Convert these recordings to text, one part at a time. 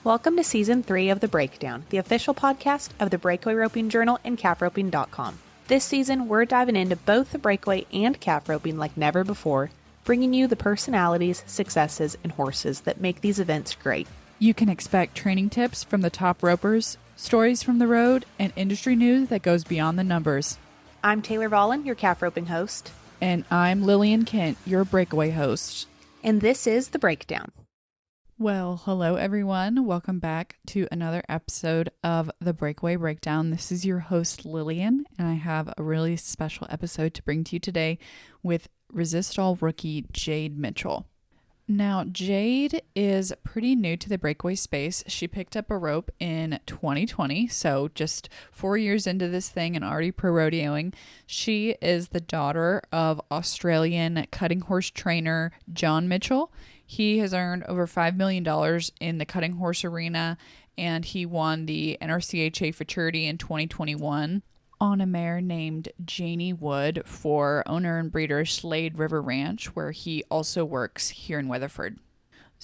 Welcome to Season 3 of The Breakdown, the official podcast of the Breakaway Roping Journal and calfroping.com. This season, we're diving into both the breakaway and calf roping like never before, bringing you the personalities, successes, and horses that make these events great. You can expect training tips from the top ropers, stories from the road, and industry news that goes beyond the numbers. I'm Taylor Vollen, your calf roping host. And I'm Lillian Kent, your breakaway host. And this is The Breakdown. Well, hello everyone. Welcome back to another episode of the Breakaway Breakdown. This is your host Lillian, and I have a really special episode to bring to you today with Resistol Rookie Jade Mitchell. Now, Jade is pretty new to the breakaway space. She picked up a rope in 2020, so just 4 years into this thing and already pro rodeoing. She is the daughter of Australian cutting horse trainer Jade Mitchell. He has earned over $5 million in the cutting horse arena, and he won the NRCHA Futurity in 2021 on a mare named Janie Wood for owner and breeder Slade River Ranch, where he also works here in Weatherford.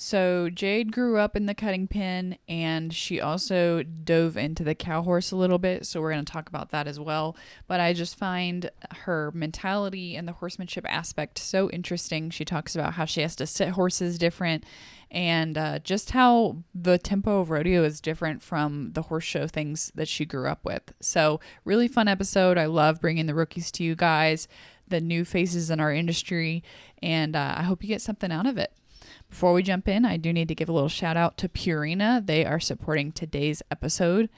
So Jade grew up in the cutting pen, and she also dove into the cow horse a little bit, so we're going to talk about that as well. But I just find her mentality and the horsemanship aspect so interesting. She talks about how she has to sit horses different, and just how the tempo of rodeo is different from the horse show things that she grew up with. So really fun episode. I love bringing the rookies to you guys, the new faces in our industry, and I hope you get something out of it. Before we jump in, I do need to give a little shout out to Purina. They are supporting today's episode,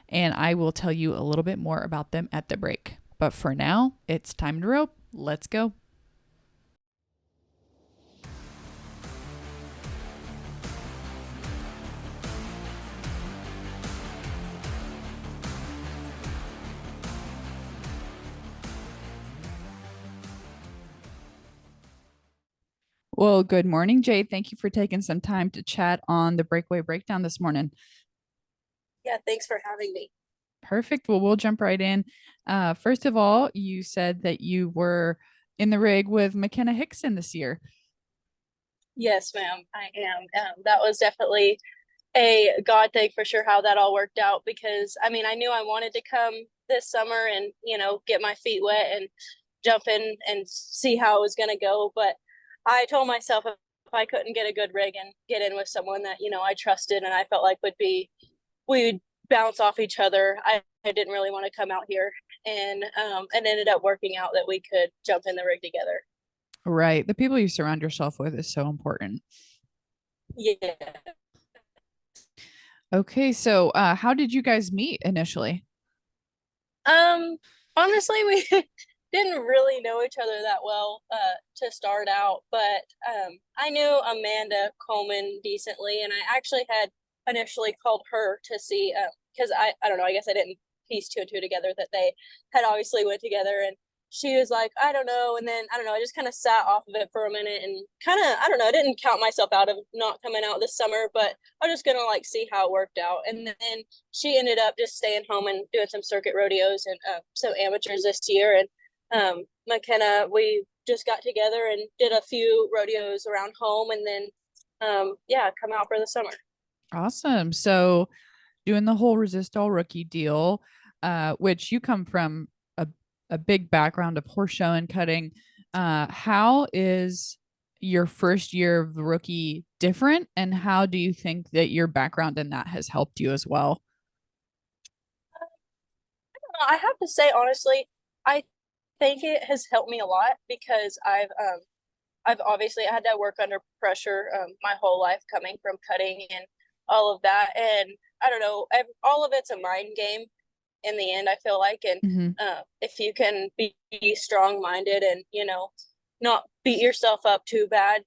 and I will tell you a little bit more about them at the break. But for now, it's time to rope. Let's go. Well, good morning, Jade. Thank you for taking some time to chat on the Breakaway Breakdown this morning. Yeah, thanks for having me. Perfect. Well, we'll jump right in. First of all, you said that you were in the rig with McKenna Hickson this year. Yes, ma'am, I am. That was definitely a God thing for sure, how that all worked out, because I mean, I knew I wanted to come this summer and, get my feet wet and jump in and see how it was going to go. But I told myself if I couldn't get a good rig and get in with someone that, I trusted and I felt like we'd bounce off each other, I didn't really want to come out here, and ended up working out that we could jump in the rig together. Right. The people you surround yourself with is so important. Yeah. Okay. So how did you guys meet initially? Honestly, we didn't really know each other that well to start out, but I knew Amanda Coleman decently, and I actually had initially called her to see, because I don't know, I guess I didn't piece two and two together that they had obviously went together, and she was like, I don't know, and then I don't know, I just kind of sat off of it for a minute and kind of, I don't know, I didn't count myself out of not coming out this summer, but I was just gonna like see how it worked out. And then she ended up just staying home and doing some circuit rodeos and some amateurs this year, and McKenna, we just got together and did a few rodeos around home, and then come out for the summer. Awesome. So doing the whole Resistol Rookie deal, which you come from a big background of horse show and cutting. How is your first year of the rookie different, and how do you think that your background in that has helped you as well? I have to say, honestly, I think it has helped me a lot, because I've obviously had to work under pressure my whole life, coming from cutting and all of that, and I don't know, all of it's a mind game in the end, I feel like, and if you can be strong-minded and not beat yourself up too bad,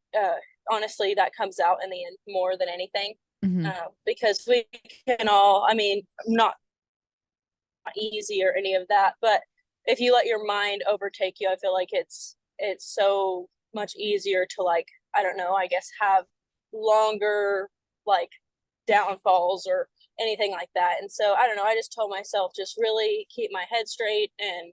honestly, that comes out in the end more than anything. Because we can all, I mean, not easy or any of that, but if you let your mind overtake you, I feel like it's so much easier to, like, I don't know, I guess have longer like downfalls or anything like that. And so I don't know, I just told myself just really keep my head straight and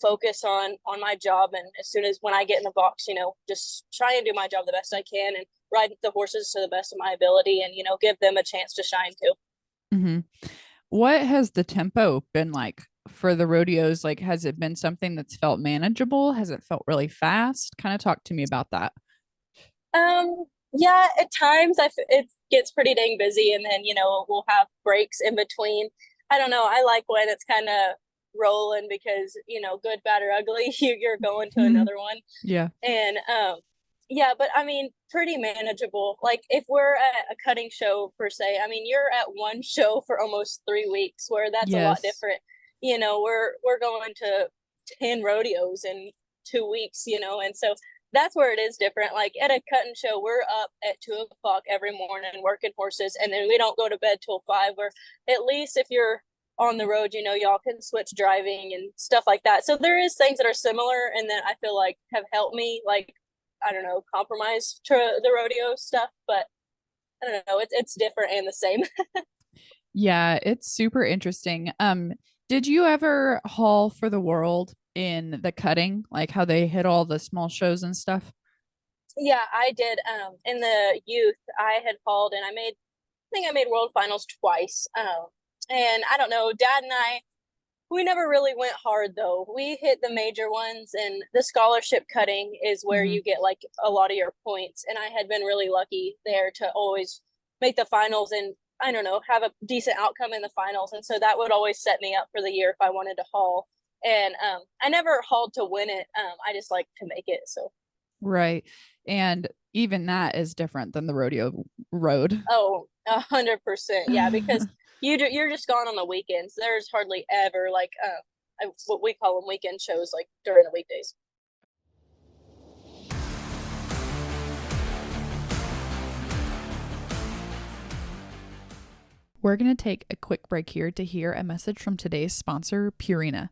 focus on my job, and as soon as when I get in the box, just try and do my job the best I can, and ride the horses to the best of my ability and, give them a chance to shine too. Mm-hmm. What has the tempo been like for the rodeos? Like, has it been something that's felt manageable? Has it felt really fast? Kind of talk to me about that. Yeah, at times it gets pretty dang busy, and then, we'll have breaks in between. I don't know. I like when it's kind of rolling because, good, bad, or ugly, you're going to another one. Yeah. And, yeah, but I mean, pretty manageable. Like if we're at a cutting show per se, I mean, you're at one show for almost 3 weeks, where that's a lot different. We're going to 10 rodeos in 2 weeks, and so that's where it is different. Like at a cutting show, we're up at 2 o'clock every morning working horses, and then we don't go to bed till 5. Where at least if you're on the road, y'all can switch driving and stuff like that. So there is things that are similar and that I feel like have helped me, like, I don't know, compromise to the rodeo stuff, but I don't know, it's different and the same. Yeah, it's super interesting. Did you ever haul for the world in the cutting, like how they hit all the small shows and stuff? Yeah, I did. In the youth, I had hauled, and I think I made world finals twice. And I don't know, Dad and I, we never really went hard though. We hit the major ones, and the scholarship cutting is where you get like a lot of your points. And I had been really lucky there to always make the finals and, I don't know, have a decent outcome in the finals. And so that would always set me up for the year if I wanted to haul. And I never hauled to win it. I just like to make it. So Right. And even that is different than the rodeo road. Oh, 100%. Yeah, because you're just gone on the weekends. There's hardly ever like what we call them weekend shows, like during the weekdays. We're going to take a quick break here to hear a message from today's sponsor, Purina.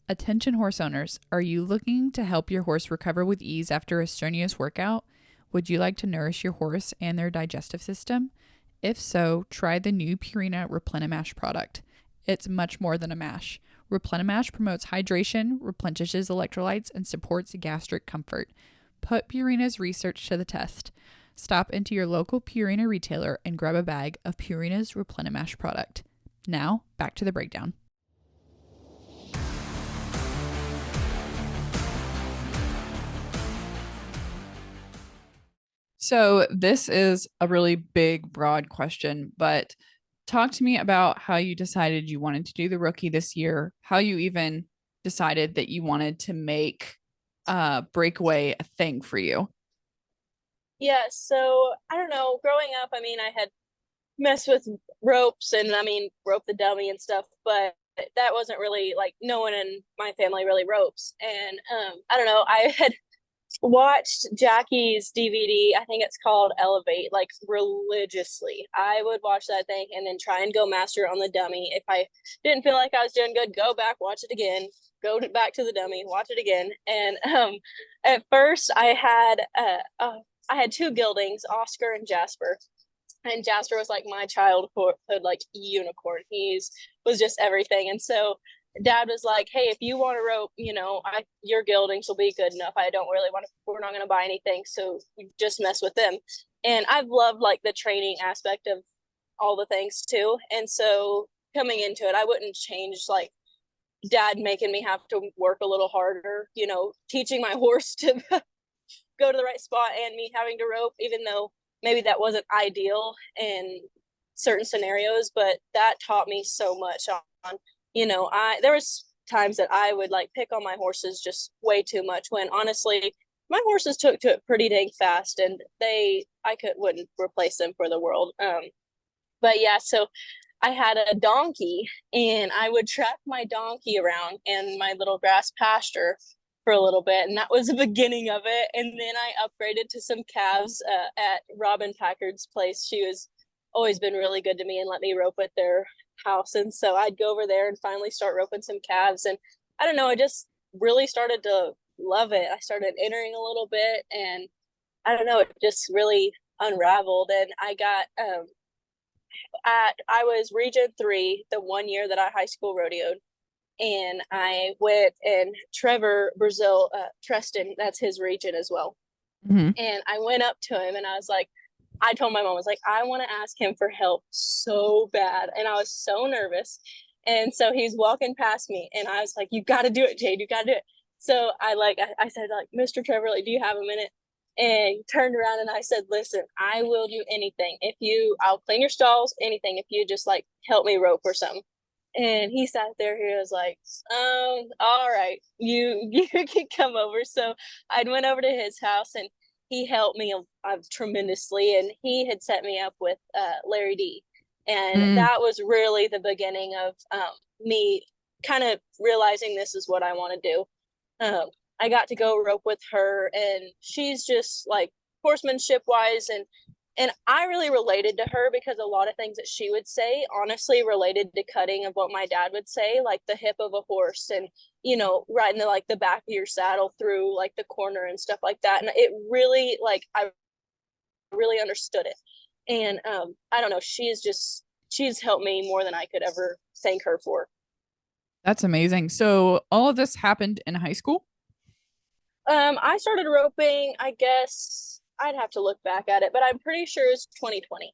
Attention horse owners, are you looking to help your horse recover with ease after a strenuous workout? Would you like to nourish your horse and their digestive system? If so, try the new Purina RepleniMash product. It's much more than a mash. RepleniMash promotes hydration, replenishes electrolytes, and supports gastric comfort. Put Purina's research to the test. Stop into your local Purina retailer and grab a bag of Purina's RepleniMash product. Now, back to the breakdown. So this is a really big, broad question, but talk to me about how you decided you wanted to do the rookie this year, how you even decided that you wanted to make Breakaway a thing for you. Yeah, so I don't know, growing up, I mean, I had messed with ropes and I mean, rope the dummy and stuff, but that wasn't really like no one in my family really ropes. And I don't know, I had watched Jackie's DVD, I think it's called Elevate, like religiously. I would watch that thing and then try and go master on the dummy. If I didn't feel like I was doing good, go back, watch it again, back to the dummy, watch it again. And at first I had two geldings, Oscar and Jasper. And Jasper was like my childhood like unicorn. Was just everything. And so Dad was like, hey, if you want to rope, your geldings will be good enough. I don't really want to, we're not going to buy anything. So you just mess with them. And I've loved like the training aspect of all the things too. And so coming into it, I wouldn't change like Dad making me have to work a little harder, teaching my horse to go to the right spot and me having to rope, even though maybe that wasn't ideal in certain scenarios, but that taught me so much on, there was times that I would like pick on my horses just way too much when honestly my horses took to it pretty dang fast and wouldn't replace them for the world. But yeah, so I had a donkey and I would track my donkey around in my little grass pasture for a little bit, and that was the beginning of it. And then I upgraded to some calves at Robin Packard's place. She was always been really good to me and let me rope at their house, and so I'd go over there and finally start roping some calves. And I don't know, I just really started to love it. I started entering a little bit, and I don't know, it just really unraveled. And I got I was Region 3 the one year that I high school rodeoed. And I went, and Trevor Brazil, Treston, that's his region as well. Mm-hmm. And I went up to him and I was like, I told my mom, I was like, I want to ask him for help so bad. And I was so nervous. And so he's walking past me and I was like, you got to do it, Jade. You got to do it. So I said, like, Mr. Trevor, like, do you have a minute? And he turned around and I said, listen, I will do anything. I'll clean your stalls, anything. If you just like help me rope or something. And he sat there, he was like, all right, you can come over. So I went over to his house and he helped me tremendously. And he had set me up with Larry D. And that was really the beginning of me kind of realizing this is what I want to do. I got to go rope with her, and she's just like horsemanship wise, and I really related to her because a lot of things that she would say honestly related to cutting of what my dad would say, like the hip of a horse and, riding the back of your saddle through like the corner and stuff like that. And it really, like, I really understood it. And I don't know, she's helped me more than I could ever thank her for. That's amazing. So all of this happened in high school? I started roping, I guess I'd have to look back at it, but I'm pretty sure it's 2020.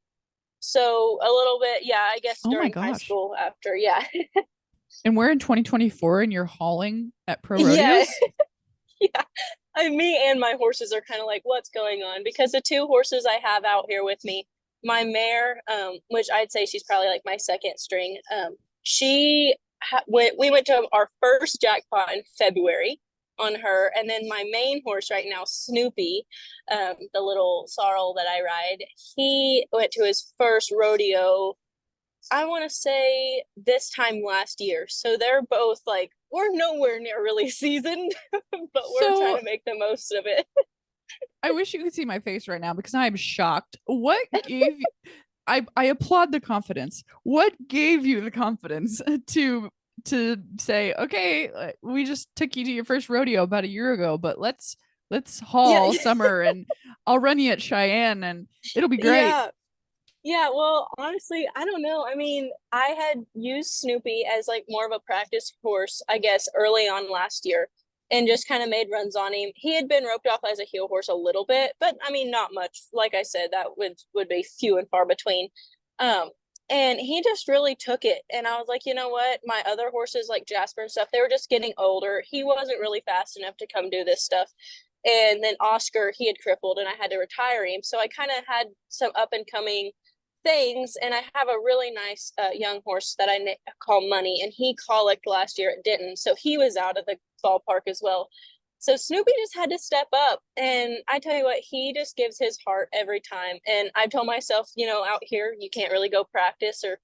So a little bit, yeah, I guess during high school after, yeah. And we're in 2024 and you're hauling at pro rodeos? Yeah. Yeah. Me and my horses are kind of like, what's going on? Because the two horses I have out here with me, my mare, which I'd say she's probably like my second string, we went to our first jackpot in February on her, and then my main horse right now, Snoopy, the little sorrel that I ride, he went to his first rodeo, I want to say this time last year. So they're both like, we're nowhere near really seasoned, but we're trying to make the most of it. I wish you could see my face right now because I'm shocked. What gave you, I applaud the confidence. What gave you the confidence to say, okay, we just took you to your first rodeo about a year ago, but let's haul summer and I'll run you at Cheyenne and it'll be great. Yeah, well, honestly, I don't know. I mean, I had used Snoopy as like more of a practice horse, I guess, early on last year and just kind of made runs on him. He had been roped off as a heel horse a little bit, but I mean, not much. Like I said, that would be few and far between. And he just really took it. And I was like, you know what? My other horses like Jasper and stuff, they were just getting older. He wasn't really fast enough to come do this stuff. And then Oscar, he had crippled and I had to retire him. So I kind of had some up and coming things, and I have a really nice young horse that I call Money, and he colicked last year at Denton, so he was out of the ballpark as well. So Snoopy just had to step up, and I tell you what, he just gives his heart every time. And I told myself, out here you can't really go practice or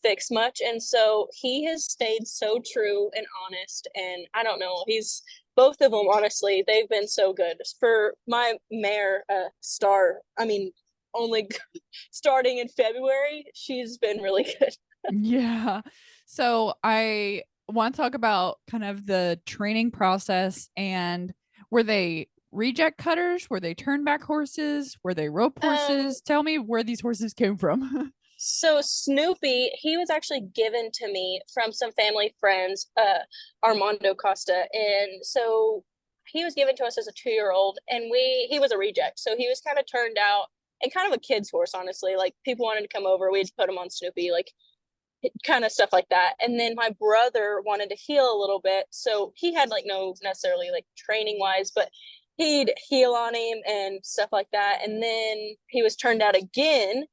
fix much, and so he has stayed so true and honest. And I don't know, he's both of them, honestly, they've been so good. For my mare, Star, I mean, only starting in February, she's been really good. Yeah. So I want to talk about kind of the training process. And were they reject cutters? Were they turn back horses? Were they rope horses? Tell me where these horses came from. So Snoopy, he was actually given to me from some family friends, Armando Costa. And so he was given to us as a 2-year-old, and he was a reject. So he was kind of turned out and kind of a kid's horse, honestly. Like, people wanted to come over, we'd put him on Snoopy, like kind of stuff like that. And then my brother wanted to heel a little bit, so he had like no necessarily like training wise, but he'd heel on him and stuff like that. And then he was turned out again,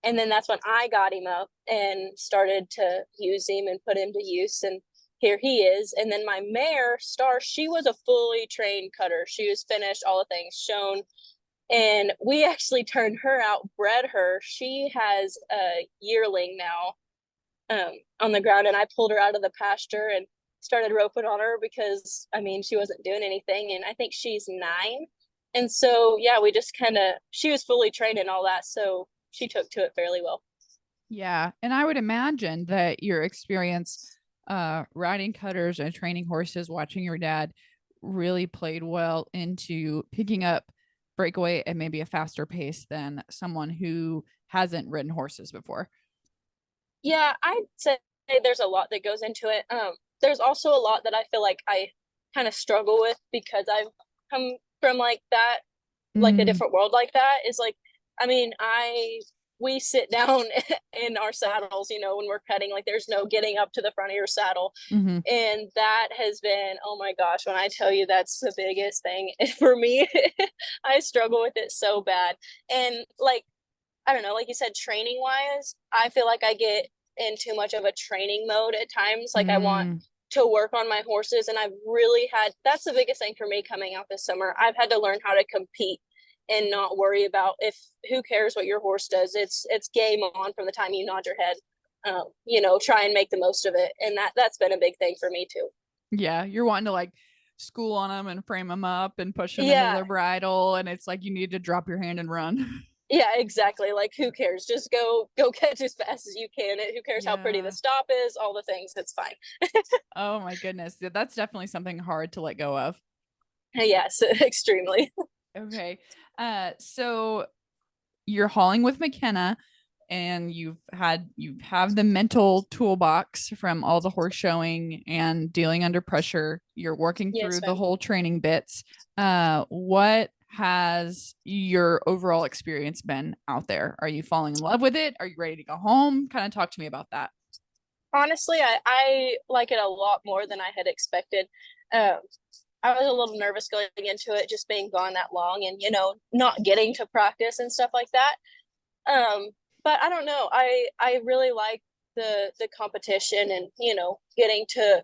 and then that's when I got him up and started to use him and put him to use, and here he is. And then my mare, Star, she was a fully trained cutter. She was finished, all the things shown. And we actually turned her out, bred her. She has a yearling now on the ground, and I pulled her out of the pasture and started roping on her because, I mean, she wasn't doing anything, and I think she's 9. And so, yeah, we just she was fully trained and all that, so she took to it fairly well. Yeah, and I would imagine that your experience riding cutters and training horses, watching your dad, really played well into picking up Breakaway at maybe a faster pace than someone who hasn't ridden horses before. Yeah, I'd say there's a lot that goes into it. There's also a lot that I feel like I kind of struggle with because I've come from like that, like a different world like that, is like, I mean, we sit down in our saddles, you know, when we're cutting, like there's no getting up to the front of your saddle. Mm-hmm. And that has been, oh my gosh, when I tell you that's the biggest thing for me, I struggle with it so bad. And like, I don't know, like you said, training wise, I feel like I get in too much of a training mode at times. Like I want to work on my horses, and I've really had, that's the biggest thing for me coming out this summer. I've had to learn how to compete and not worry about who cares what your horse does. It's game on from the time you nod your head. You know, try and make the most of it. And that's been a big thing for me too. Yeah. You're wanting to like school on them and frame them up and push them into Yeah. their bridle. And it's like, you need to drop your hand and run. Yeah, exactly. Like who cares? Just go catch as fast as you can. Who cares how pretty the stop is? All the things. It's fine. Oh my goodness. That's definitely something hard to let go of. Yes, extremely. Okay. So you're hauling with McKenna, and you have the mental toolbox from all the horse showing and dealing under pressure. You're working Yes, through the ma'am. whole training bits. What has your overall experience been out there? Are you falling in love with it? Are you ready to go home? Kind of talk to me about that. Honestly, I like it a lot more than I had expected. I was a little nervous going into it, just being gone that long and, you know, not getting to practice and stuff like that. But I don't know. I really like the competition and, you know, getting to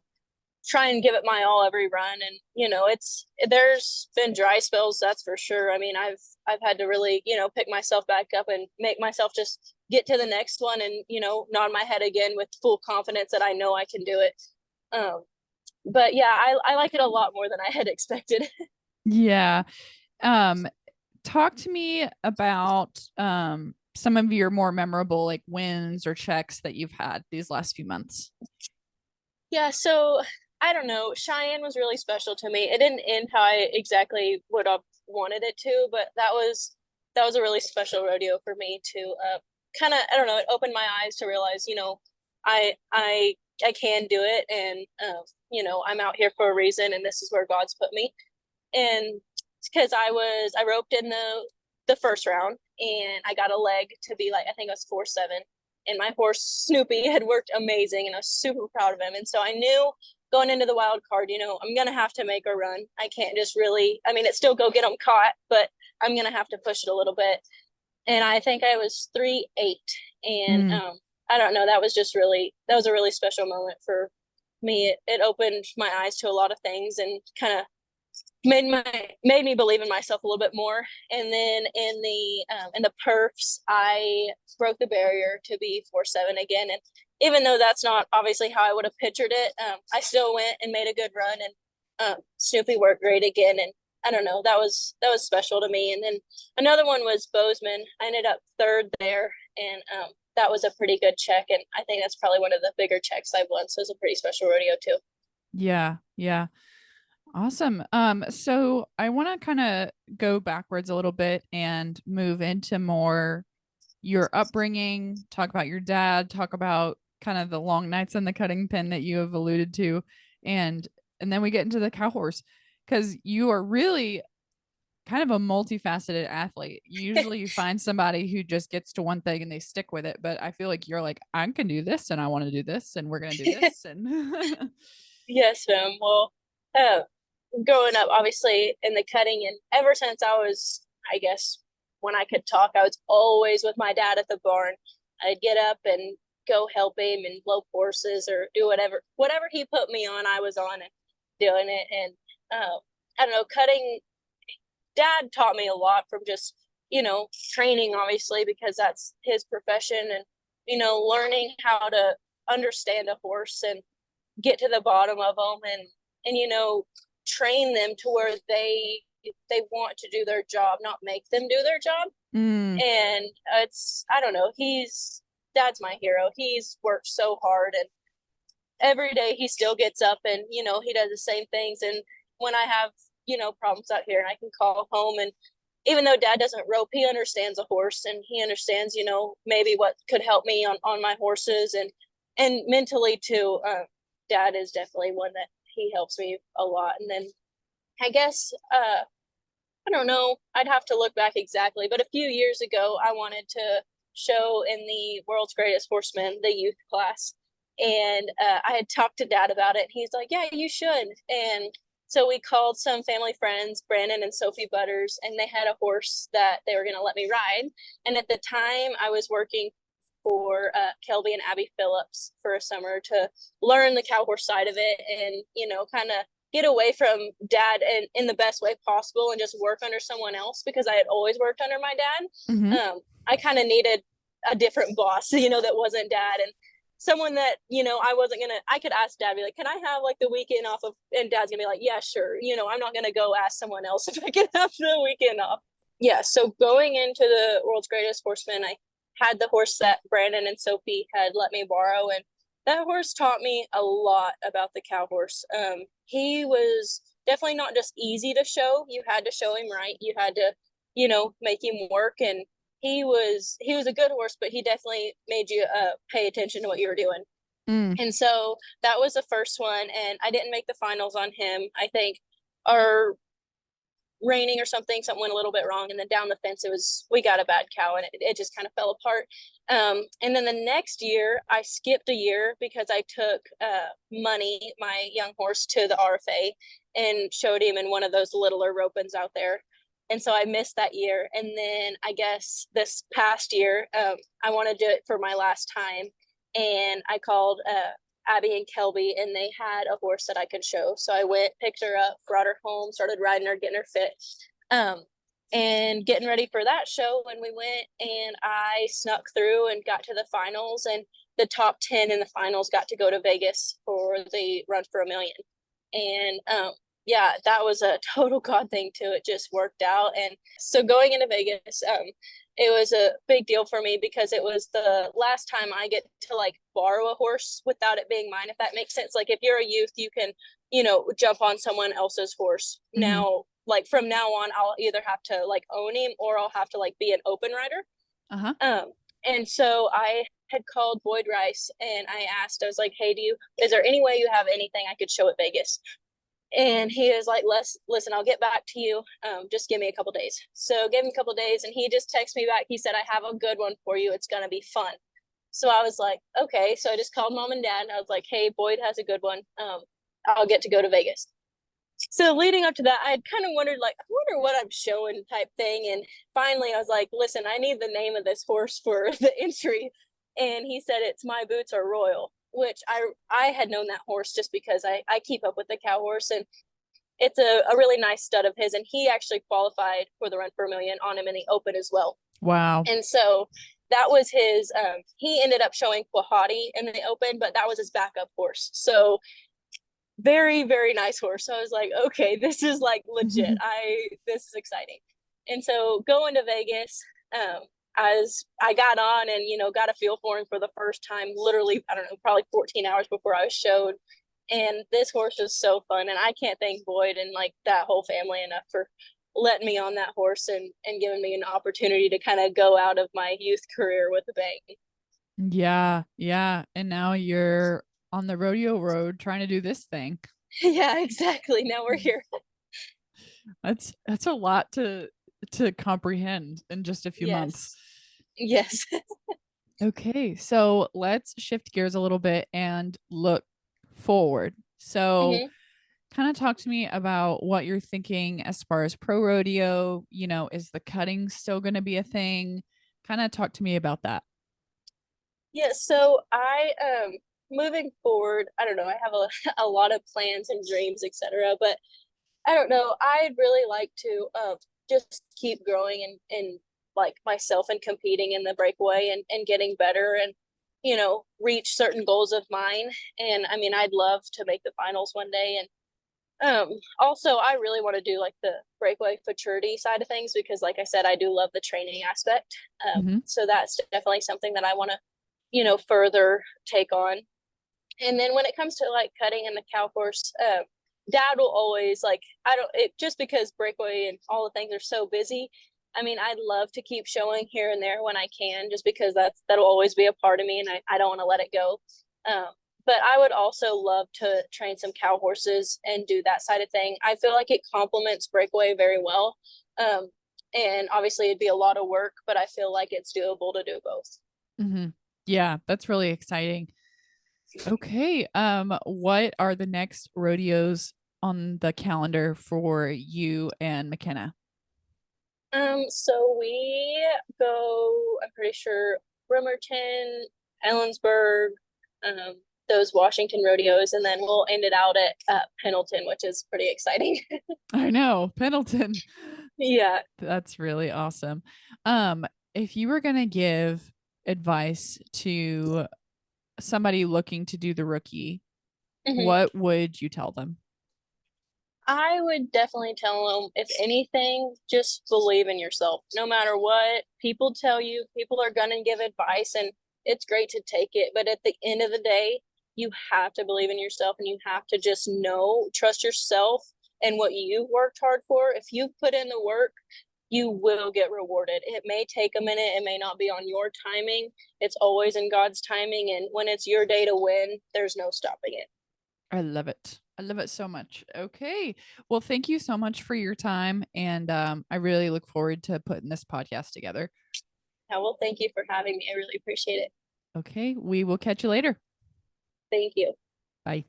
try and give it my all every run. And, you know, there's been dry spells, that's for sure. I mean, I've had to really, you know, pick myself back up and make myself just get to the next one and, you know, nod my head again with full confidence that I know I can do it. But yeah, I like it a lot more than I had expected. Yeah. Talk to me about some of your more memorable like wins or checks that you've had these last few months. Yeah, so I don't know. Cheyenne was really special to me. It didn't end how I exactly would have wanted it to, but that was a really special rodeo for me to kind of, I don't know, it opened my eyes to realize, you know, I can do it, and you know, I'm out here for a reason, and this is where God's put me. And because I roped in the first round, and I got a leg to be like, I think it was 4-7, and my horse Snoopy had worked amazing, and I was super proud of him. And so I knew going into the wild card, you know, I'm gonna have to make a run. I can't just really, I mean, it's still go get them caught, but I'm gonna have to push it a little bit. And I think I was 3-8, and I don't know, that was a really special moment for me. It opened my eyes to a lot of things and kind of made me believe in myself a little bit more. And then in the perfs, I broke the barrier to be 4-7 again. And even though that's not obviously how I would have pictured it, I still went and made a good run. And Snoopy worked great again. And I don't know, that was special to me. And then another one was Bozeman. I ended up third there, and that was a pretty good check. And I think that's probably one of the bigger checks I've won. So it's a pretty special rodeo too. Yeah. Yeah. Awesome. So I want to kind of go backwards a little bit and move into more your upbringing, talk about your dad, talk about kind of the long nights on the cutting pen that you have alluded to, and then we get into the cow horse, because you are really kind of a multifaceted athlete. Usually you find somebody who just gets to one thing and they stick with it, but I feel like you're like, I can do this and I want to do this and we're going to do this. And Yes, ma'am. Well, growing up, obviously, in the cutting, and ever since I was, I guess, when I could talk, I was always with my dad at the barn. I'd get up and go help him and blow horses or do whatever he put me on, I was on and doing it. And I don't know, cutting, dad taught me a lot from just, you know, training, obviously, because that's his profession, and, you know, learning how to understand a horse and get to the bottom of them, and you know, train them to where they want to do their job, not make them do their job. And it's, I don't know, dad's my hero. He's worked so hard, and every day he still gets up and, you know, he does the same things. And when I have, you know, problems out here, and I can call home, and even though dad doesn't rope, he understands a horse, and he understands, you know, maybe what could help me on my horses, and mentally too. Dad is definitely one that he helps me a lot. And then I guess I don't know, I'd have to look back exactly, but a few years ago, I wanted to show in the World's Greatest Horseman, the youth class. And I had talked to Dad about it. And he's like, yeah, you should. And so we called some family friends, Brandon and Sophie Butters, and they had a horse that they were going to let me ride. And at the time, I was working for Kelby and Abby Phillips for a summer to learn the cow horse side of it and, kind of get away from Dad and in the best way possible and just work under someone else, because I had always worked under my dad. Mm-hmm. I kind of needed a different boss, that wasn't Dad, and someone that, I could ask Dad, be like, can I have like the weekend off of, and Dad's gonna be like, yeah, sure. I'm not gonna go ask someone else if I can have the weekend off. Yeah. So going into the World's Greatest Horseman, I had the horse that Brandon and Sophie had let me borrow, and that horse taught me a lot about the cow horse. He was definitely not just easy to show. You had to show him right. You had to, make him work, and he was a good horse, but he definitely made you pay attention to what you were doing. And so that was the first one, and I didn't make the finals on him. I think our raining or something went a little bit wrong, and then down the fence we got a bad cow, and it just kind of fell apart. And then the next year I skipped a year because I took Money, my young horse, to the RFA and showed him in one of those littler rope-ins out there. And so I missed that year. And then I guess this past year, I want to do it for my last time. And I called Abby and Kelby, and they had a horse that I could show. So I went, picked her up, brought her home, started riding her, getting her fit, and getting ready for that show. And we went, and I snuck through and got to the finals, and the top 10 in the finals got to go to Vegas for the Run for a Million. And yeah, that was a total God thing too. It just worked out. And so going into Vegas, it was a big deal for me because it was the last time I get to like borrow a horse without it being mine, if that makes sense. Like if you're a youth, you can, jump on someone else's horse. Mm-hmm. Now, like from now on, I'll either have to like own him, or I'll have to like be an open rider. Uh-huh. And so I had called Boyd Rice, and I asked, I was like, hey, is there any way you have anything I could show at Vegas? And he was like, listen, I'll get back to you. Just give me a couple days. So gave him a couple days, and he just texted me back. He said, I have a good one for you. It's going to be fun. So I was like, okay. So I just called Mom and Dad, and I was like, hey, Boyd has a good one. I'll get to go to Vegas. So leading up to that, I had kind of wondered, like, I wonder what I'm showing type thing. And finally I was like, listen, I need the name of this horse for the entry. And he said, it's My Boots Are Royal, which I had known that horse just because I keep up with the cow horse, and it's a really nice stud of his. And he actually qualified for the Run for a Million on him in the Open as well. Wow. And so that was his, he ended up showing Quahati in the Open, but that was his backup horse. So very, very nice horse. So I was like, okay, this is like legit. This is exciting. And so going to Vegas, as I got on and, got a feel for him for the first time, literally, I don't know, probably 14 hours before I was showed. And this horse was so fun. And I can't thank Boyd and like that whole family enough for letting me on that horse and giving me an opportunity to kind of go out of my youth career with a bang. Yeah. Yeah. And now you're on the rodeo road trying to do this thing. Yeah, exactly. Now we're here. That's a lot to comprehend in just a few months. Yes. Okay, so let's shift gears a little bit and look forward. So kind of talk to me about what you're thinking as far as pro rodeo. Is the cutting still going to be a thing? Kind of talk to me about that. Yeah, so I moving forward, I don't know, I have a lot of plans and dreams, etc. But I don't know, I'd really like to just keep growing and like myself and competing in the breakaway and getting better and, reach certain goals of mine. And I mean, I'd love to make the finals one day. And also I really want to do like the breakaway futurity side of things, because like I said, I do love the training aspect. So that's definitely something that I want to, further take on. And then when it comes to like cutting in the cow horse, Dad will always just because breakaway and all the things are so busy. I mean, I'd love to keep showing here and there when I can, just because that'll always be a part of me, and I don't want to let it go. But I would also love to train some cow horses and do that side of thing. I feel like it complements breakaway very well. And obviously it'd be a lot of work, but I feel like it's doable to do both. Mm-hmm. Yeah, that's really exciting. Okay. What are the next rodeos on the calendar for you and McKenna? So we go, I'm pretty sure, Bremerton, Ellensburg, those Washington rodeos, and then we'll end it out at Pendleton, which is pretty exciting. I know, Pendleton. Yeah. That's really awesome. If you were gonna give advice to somebody looking to do the rookie, what would you tell them? I would definitely tell them, if anything, just believe in yourself. No matter what people tell you, people are going to give advice, and it's great to take it. But at the end of the day, you have to believe in yourself, and you have to just trust yourself and what you've worked hard for. If you put in the work, you will get rewarded. It may take a minute. It may not be on your timing. It's always in God's timing. And when it's your day to win, there's no stopping it. I love it. I love it so much. Okay. Well, thank you so much for your time. And I really look forward to putting this podcast together. Yeah, well, thank you for having me. I really appreciate it. Okay. We will catch you later. Thank you. Bye.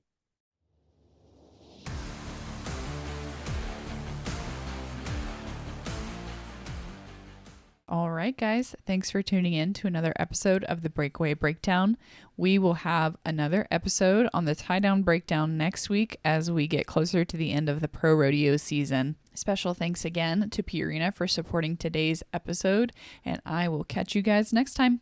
All right, guys. Thanks for tuning in to another episode of the Breakaway Breakdown. We will have another episode on the tie down breakdown next week as we get closer to the end of the pro rodeo season. Special thanks again to Purina for supporting today's episode, and I will catch you guys next time.